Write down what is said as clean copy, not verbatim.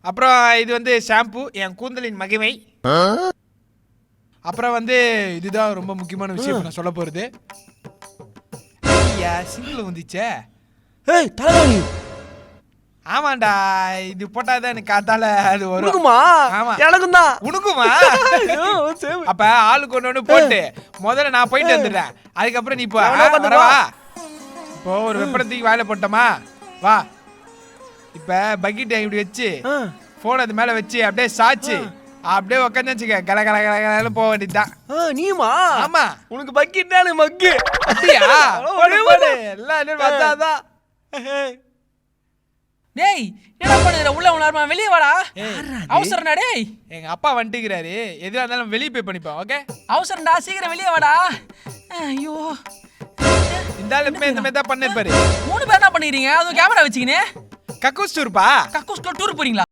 அப்புறம் இது வந்து ஷாம்பு, என் கூந்தலின் மகிமை. அப்புறம் வந்து இதுதான் ரொம்ப முக்கியமான விஷயம் நான் சொல்ல போறது. ஐயா சிங்கிள் வந்துச்சே. ஏய் தலைவலி. ஆமாண்டா, இது போட்டாதான் எனக்கு காத்தால அது வரும். உனக்குமா? ஆமா. எனக்கும் தான். உனக்குமா? அப்ப ஆளுக்கு ஒண்ணு போட்டு முதல்ல நான் போயிட்டு வந்துடுறேன். அதுக்கப்புறம் நீ வரவா? இப்போ ஒரு வெப்பனத்துக்கு வாயில போட்டோமா? வா. இப்ப பக்கெட் இப்படி வச்சு போன் அது மேல வச்சு அப்படியே சாச்சு அப்படியே உட்காந்து வச்சுக்க கல கல கல கலன்னு போக வேண்டியதுதான். நீமா? ஆமா. உனக்கு பக்கெட் தானே மக்கு. அப்படியா? போடு எல்லாம் வந்தாதான். டேய் என்ன பண்ணுற உள்ள உணர்மா வெளியே வாடா. அவசரம்டா டேய். எங்க அப்பா வந்துக்கிறாரு. எதுவா இருந்தாலும் வெளியே போய் பண்ணிப்போம். ஓகே அவசரம்டா சீக்கிரம் வெளியே வாடா. ஐயோ இந்த ஆளு இந்த மாதிரி தான் பண்ணிருப்பாரு. 3 பேர் என்ன பண்ணிக்கிறீங்க? அதுவும் கேமரா வச்சுக்கினே கக்கூஸ் டூர்ப்பா. கக்கூஸ் டூர் போறீங்களா?